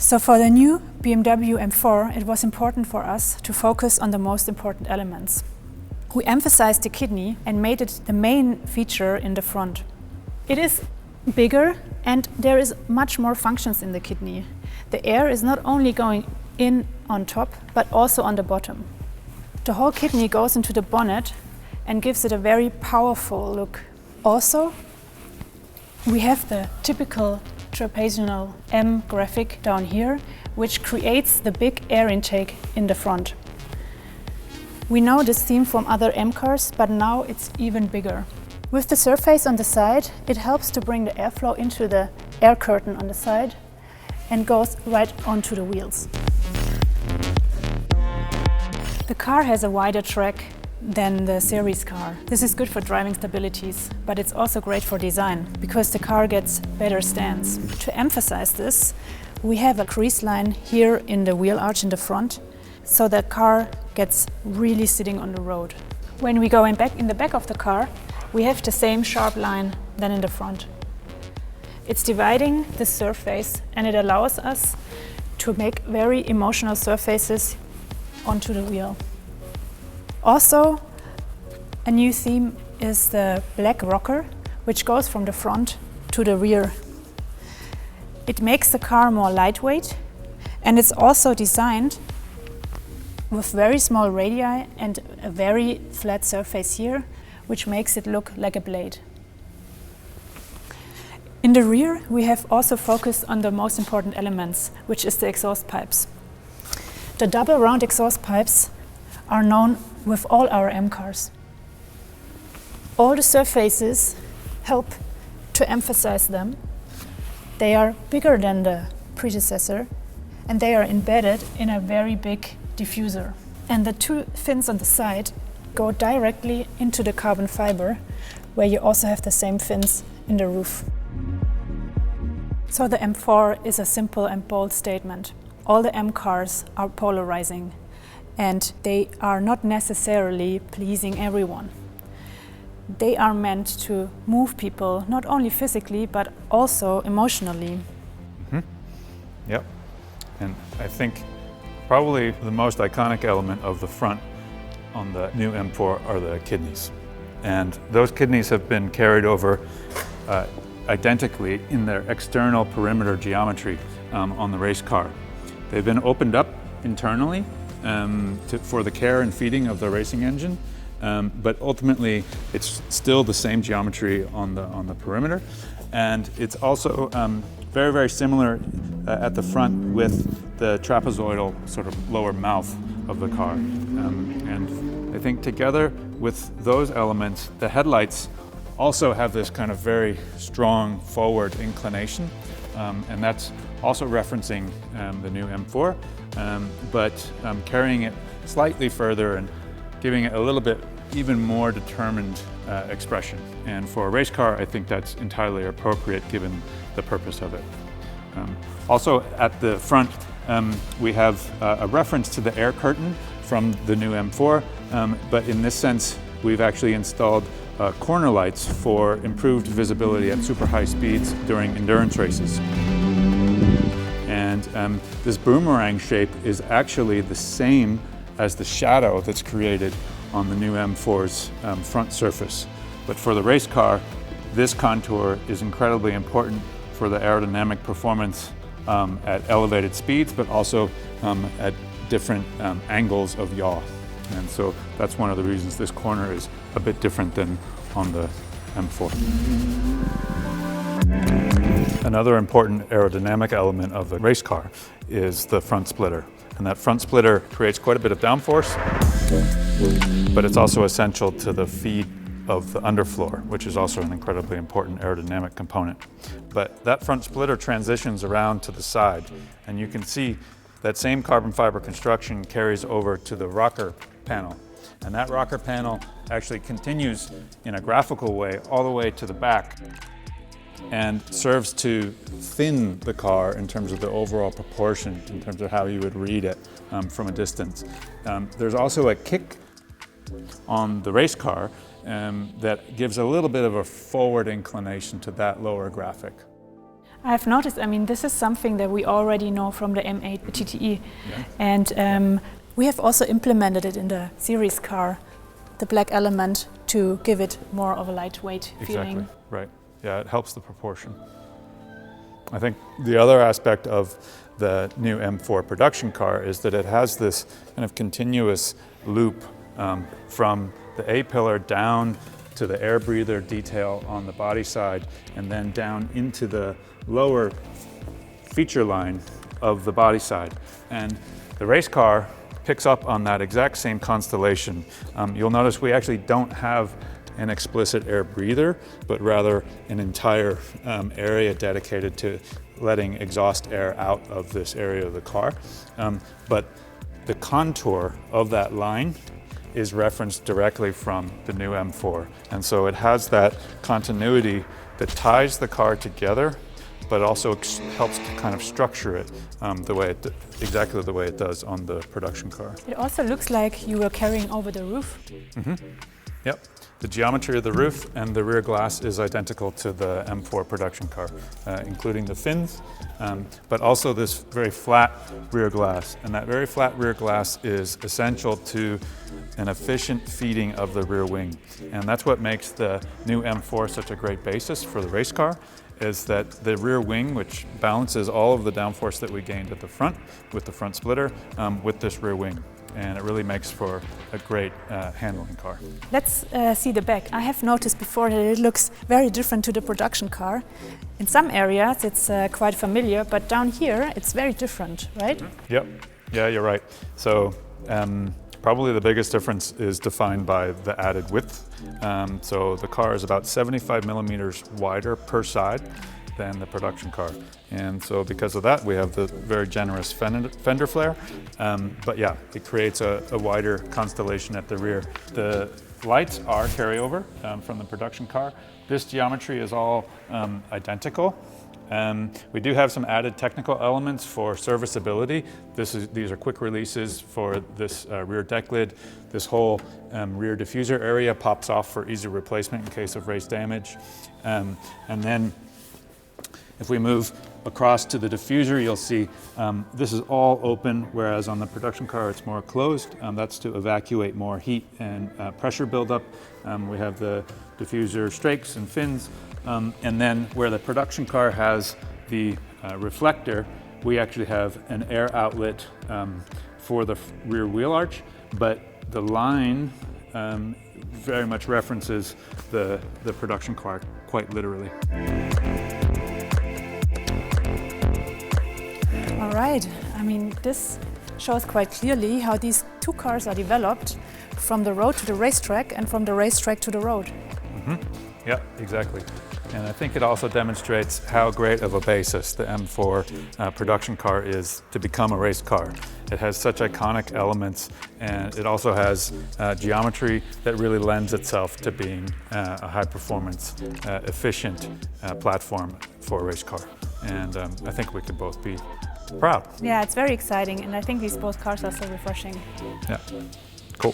So for the new BMW M4, it was important for us to focus on the most important elements. We emphasized the kidney and made it the main feature in the front. It is bigger and there is much more functions in the kidney. The air is not only going in on top, but also on the bottom. The whole kidney goes into the bonnet and gives it a very powerful look. Also, we have the typical trapezoidal M graphic down here, which creates the big air intake in the front. We know this theme from other M cars, but now it's even bigger. With the surface on the side, it helps to bring the airflow into the air curtain on the side and goes right onto the wheels. The car has a wider track than the series car. This is good for driving stabilities, but it's also great for design because the car gets better stance. To emphasize this, we have a crease line here in the wheel arch in the front, so the car gets really sitting on the road. When we go in the back of the car, we have the same sharp line than in the front. It's dividing the surface and it allows us to make very emotional surfaces onto the wheel. Also, a new theme is the black rocker, which goes from the front to the rear. It makes the car more lightweight, and it's also designed with very small radii and a very flat surface here, which makes it look like a blade. In the rear, we have also focused on the most important elements, which is the exhaust pipes. The double round exhaust pipes are known with all our M cars. All the surfaces help to emphasize them. They are bigger than the predecessor and they are embedded in a very big diffuser. And the two fins on the side go directly into the carbon fiber, where you also have the same fins in the roof. So the M4 is a simple and bold statement. All the M cars are polarizing, and they are not necessarily pleasing everyone. They are meant to move people, not only physically, but also emotionally. Yep. And I think probably the most iconic element of the front on the new M4 are the kidneys. And those kidneys have been carried over identically in their external perimeter geometry on the race car. They've been opened up internally for the care and feeding of the racing engine, but ultimately it's still the same geometry on the perimeter, and it's also very, very similar at the front with the trapezoidal sort of lower mouth of the car. And I think together with those elements, the headlights also have this kind of very strong forward inclination, and that's also referencing the new M4, but carrying it slightly further and giving it a little bit even more determined expression. And for a race car, I think that's entirely appropriate given the purpose of it. Also at the front, we have a reference to the air curtain from the new M4, but in this sense, we've actually installed corner lights for improved visibility at super high speeds during endurance races. And this boomerang shape is actually the same as the shadow that's created on the new M4's front surface. But for the race car, this contour is incredibly important for the aerodynamic performance at elevated speeds, but also at different angles of yaw. And so that's one of the reasons this corner is a bit different than on the M4. Another important aerodynamic element of the race car is the front splitter. And that front splitter creates quite a bit of downforce, but it's also essential to the feed of the underfloor, which is also an incredibly important aerodynamic component. But that front splitter transitions around to the side, and you can see that same carbon fiber construction carries over to the rocker panel. And that rocker panel actually continues in a graphical way all the way to the back and serves to thin the car in terms of the overall proportion, in terms of how you would read it from a distance. There's also a kick on the race car that gives a little bit of a forward inclination to that lower graphic. I've noticed, I mean, this is something that we already know from the M8 GTE. Yeah. And we have also implemented it in the series car, the black element, to give it more of a lightweight feeling. Exactly, right. Yeah, it helps the proportion. I think the other aspect of the new M4 production car is that it has this kind of continuous loop from the A-pillar down to the air breather detail on the body side, and then down into the lower feature line of the body side. And the race car picks up on that exact same constellation. You'll notice we actually don't have an explicit air breather, but rather an entire area dedicated to letting exhaust air out of this area of the car. But the contour of that line is referenced directly from the new M4. And so it has that continuity that ties the car together, but also helps to kind of structure it exactly the way it does on the production car. It also looks like you were carrying over the roof. Mm-hmm. Yep. The geometry of the roof and the rear glass is identical to the M4 production car, including the fins, but also this very flat rear glass. And that very flat rear glass is essential to an efficient feeding of the rear wing. And that's what makes the new M4 such a great basis for the race car, is that the rear wing, which balances all of the downforce that we gained at the front with the front splitter, with this rear wing. And it really makes for a great handling car. Let's see the back. I have noticed before that it looks very different to the production car. In some areas it's quite familiar, but down here it's very different, right? Mm-hmm. Yep, yeah, you're right. So probably the biggest difference is defined by the added width. So the car is about 75 millimeters wider per side than the production car. And so because of that, we have the very generous fender flare. But yeah, it creates a wider constellation at the rear. The lights are carryover from the production car. This geometry is all identical. We do have some added technical elements for serviceability. These are quick releases for this rear deck lid. This whole rear diffuser area pops off for easy replacement in case of race damage. And then if we move across to the diffuser, you'll see this is all open, whereas on the production car it's more closed. That's to evacuate more heat and pressure buildup. We have the diffuser strakes and fins. And then where the production car has the reflector, we actually have an air outlet for the rear wheel arch, but the line very much references the production car quite literally. All right, I mean, this shows quite clearly how these two cars are developed from the road to the racetrack and from the racetrack to the road. Mm-hmm. Yeah, exactly. And I think it also demonstrates how great of a basis the M4 production car is to become a race car. It has such iconic elements, and it also has geometry that really lends itself to being a high-performance, efficient platform for a race car. And I think we could both be proud. Yeah, it's very exciting, and I think these both cars are so refreshing. Yeah, cool.